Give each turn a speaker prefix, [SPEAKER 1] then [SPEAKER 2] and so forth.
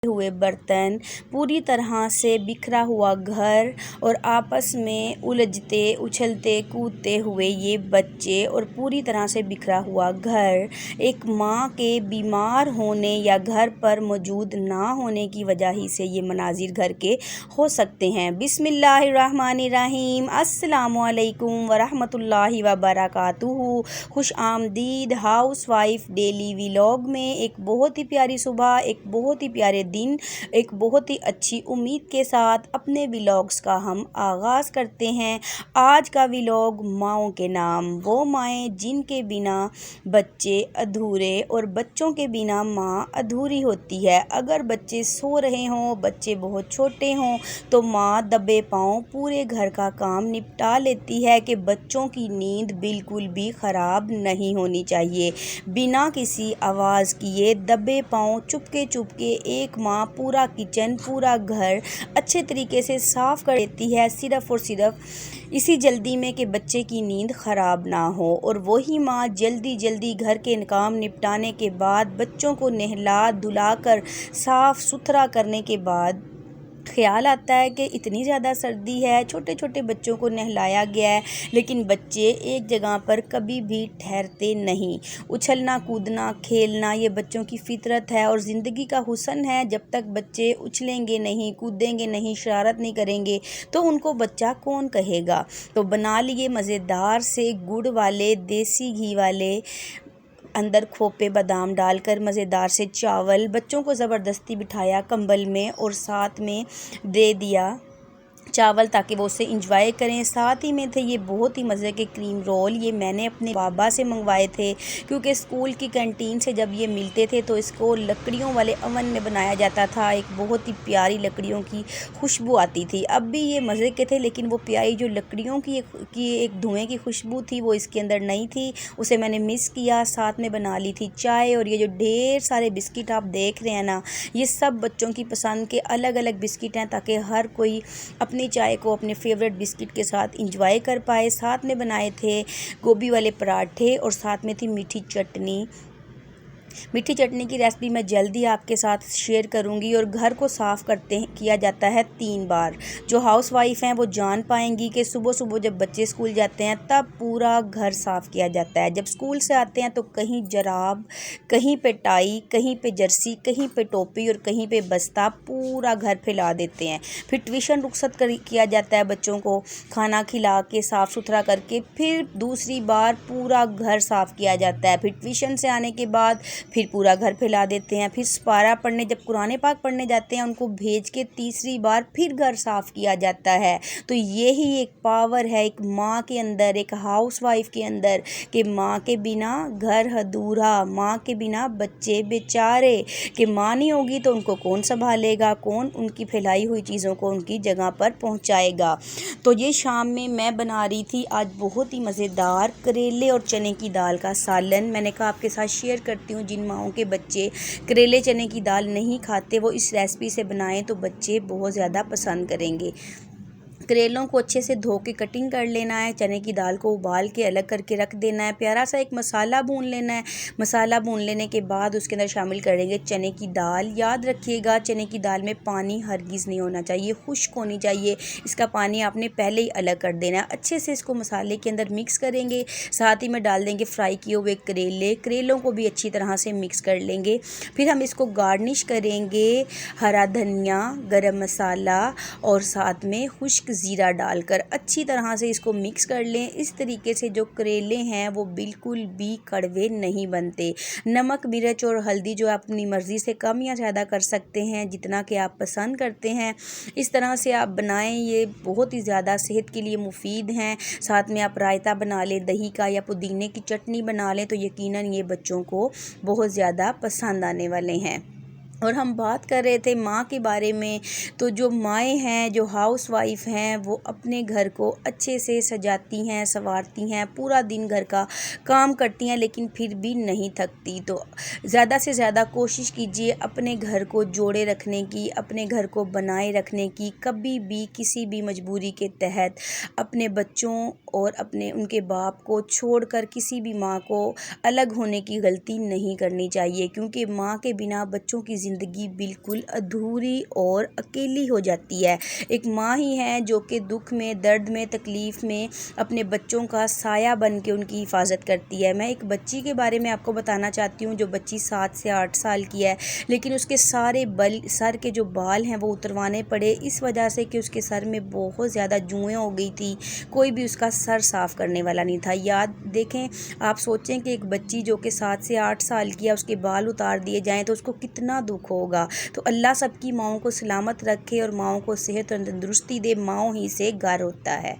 [SPEAKER 1] हुए बर्तन, पूरी तरह से बिखरा हुआ घर और आपस में उलझते उछलते कूदते हुए ये बच्चे और पूरी तरह से बिखरा हुआ घर एक माँ के बीमार होने या घर पर मौजूद ना होने की वजह ही से ये मनाजिर घर के हो सकते हैं। बिस्मिल्लाहिर्रहमानिर्रहीम, अस्सलामुअलैकुम वरहमतुल्लाहि वबरकातुहू। खुश आमदीद हाउस वाइफ डेली व्लॉग में एक बहुत ही प्यारी सुबह, एक बहुत ही प्यारे दिन, एक बहुत ही अच्छी उम्मीद के साथ अपने व्लॉग्स का हम आगाज़ करते हैं। आज का व्लॉग माँओं के नाम, वो माएँ जिनके बिना बच्चे अधूरे और बच्चों के बिना माँ अधूरी होती है। अगर बच्चे सो रहे हों, बच्चे बहुत छोटे हों, तो माँ दबे पाँव पूरे घर का काम निपटा लेती है कि बच्चों की नींद बिल्कुल भी ख़राब नहीं होनी चाहिए। बिना किसी आवाज़ किए दबे पाँव चुपके एक माँ पूरा किचन, पूरा घर अच्छे तरीके से साफ़ कर देती है, सिर्फ़ और सिर्फ इसी जल्दी में कि बच्चे की नींद ख़राब ना हो। और वही माँ जल्दी घर के काम निपटाने के बाद, बच्चों को नहला धुलाकर साफ़ सुथरा करने के बाद ख़्याल आता है कि इतनी ज़्यादा सर्दी है, छोटे छोटे बच्चों को नहलाया गया है, लेकिन बच्चे एक जगह पर कभी भी ठहरते नहीं। उछलना कूदना खेलना ये बच्चों की फ़ितरत है और ज़िंदगी का हुस्न है। जब तक बच्चे उछलेंगे नहीं, कूदेंगे नहीं, शरारत नहीं करेंगे तो उनको बच्चा कौन कहेगा। तो बना लिए मज़ेदार से गुड़ वाले देसी घी वाले, अंदर खोपे बादाम डालकर मज़ेदार से चावल, बच्चों को ज़बरदस्ती बिठाया कंबल में और साथ में दे दिया चावल ताकि वो उसे इंजॉय करें। साथ ही में थे ये बहुत ही मज़े के क्रीम रोल, ये मैंने अपने बाबा से मंगवाए थे क्योंकि स्कूल की कैंटीन से जब ये मिलते थे तो इसको लकड़ियों वाले अवन में बनाया जाता था। एक बहुत ही प्यारी लकड़ियों की खुशबू आती थी। अब भी ये मज़े के थे, लेकिन वो प्यारी जो लकड़ियों की एक धुएँ की खुशबू थी वो इसके अंदर नहीं थी, उसे मैंने मिस किया। साथ में बना ली थी चाय और ये जो ढेर सारे बिस्किट आप देख रहे हैं ना, ये सब बच्चों की पसंद के अलग अलग बिस्किट हैं ताकि हर कोई अपनी चाय को अपने फेवरेट बिस्किट के साथ इंजॉय कर पाए। साथ में बनाए थे गोभी वाले पराठे और साथ में थी मीठी चटनी। मीठी चटनी की रेसिपी मैं जल्दी आपके साथ शेयर करूंगी। और घर को साफ़ किया जाता है 3 बार। जो हाउस वाइफ हैं वो जान पाएंगी कि सुबह सुबह जब बच्चे स्कूल जाते हैं तब पूरा घर साफ़ किया जाता है। जब स्कूल से आते हैं तो कहीं जराब, कहीं पे टाई, कहीं पे जर्सी, कहीं पे टोपी और कहीं पे बस्ता, पूरा घर फैला देते हैं। फिर ट्यूशन रुखसत किया जाता है बच्चों को, खाना खिला के साफ़ सुथरा करके फिर दूसरी बार पूरा घर साफ़ किया जाता है। फिर ट्यूशन से आने के बाद फिर पूरा घर फैला देते हैं। फिर सपारा पढ़ने, जब कुरान पाक पढ़ने जाते हैं उनको भेज के तीसरी बार फिर घर साफ़ किया जाता है। तो यही एक पावर है एक माँ के अंदर, एक हाउस वाइफ के अंदर, कि माँ के बिना घर अधूरा, माँ के बिना बच्चे बेचारे, कि माँ नहीं होगी तो उनको कौन संभालेगा, कौन उनकी फैलाई हुई चीज़ों को उनकी जगह पर पहुँचाएगा। तो ये शाम में मैं बना रही थी आज बहुत ही मज़ेदार करेले और चने की दाल का सालन। मैंने कहा आपके साथ शेयर करती हूँ, जिन माँओं के बच्चे करेले चने की दाल नहीं खाते वो इस रेसिपी से बनाएं तो बच्चे बहुत ज़्यादा पसंद करेंगे। करेलों को अच्छे से धो के कटिंग कर लेना है, चने की दाल को उबाल के अलग करके रख देना है, प्यारा सा एक मसाला भून लेना है। मसाला भून लेने के बाद उसके अंदर शामिल करेंगे चने की दाल। याद रखिएगा चने की दाल में पानी हरगिज़ नहीं होना चाहिए, खुश्क होनी चाहिए, इसका पानी आपने पहले ही अलग कर देना है। अच्छे से इसको मसाले के अंदर मिक्स करेंगे, साथ ही में डाल देंगे फ्राई किए हुए करेलों को भी अच्छी तरह से मिक्स कर लेंगे। फिर हम इसको गार्निश करेंगे हरा धनिया, गरम मसाला और साथ में खुश्क ज़ीरा डालकर अच्छी तरह से इसको मिक्स कर लें। इस तरीके से जो करेले हैं वो बिल्कुल भी कड़वे नहीं बनते। नमक, मिर्च और हल्दी जो आप अपनी मर्ज़ी से कम या ज़्यादा कर सकते हैं, जितना कि आप पसंद करते हैं इस तरह से आप बनाएं। ये बहुत ही ज़्यादा सेहत के लिए मुफीद हैं। साथ में आप रायता बना लें दही का या पुदीने की चटनी बना लें तो यकीनन ये बच्चों को बहुत ज़्यादा पसंद आने वाले हैं। और हम बात कर रहे थे माँ के बारे में, तो जो माएँ हैं, जो हाउस वाइफ हैं, वो अपने घर को अच्छे से सजाती हैं, संवारती हैं, पूरा दिन घर का काम करती हैं, लेकिन फिर भी नहीं थकती। तो ज़्यादा से ज़्यादा कोशिश कीजिए अपने घर को जोड़े रखने की, अपने घर को बनाए रखने की। कभी भी किसी भी मजबूरी के तहत अपने बच्चों और अपने उनके बाप को छोड़कर किसी भी माँ को अलग होने की गलती नहीं करनी चाहिए, क्योंकि माँ के बिना बच्चों की ज़िंदगी बिल्कुल अधूरी और अकेली हो जाती है। एक माँ ही है जो कि दुख में, दर्द में, तकलीफ़ में अपने बच्चों का साया बन के उनकी हिफाजत करती है। मैं एक बच्ची के बारे में आपको बताना चाहती हूँ, जो बच्ची 7 से 8 साल की है, लेकिन उसके सारे सर के जो बाल हैं वो उतरवाने पड़े इस वजह से कि उसके सर में बहुत ज़्यादा जुएँ हो गई थी। कोई भी उसका सर साफ़ करने वाला नहीं था। याद देखें, आप सोचें कि एक बच्ची जो कि 7 से 8 साल की है, उसके बाल उतार दिए जाएँ तो उसको कितना दुख होगा। तो अल्लाह सबकी माँओं को सलामत रखे और माँओं को सेहत और तंदुरुस्ती दे। माँओं ही से घर होता है।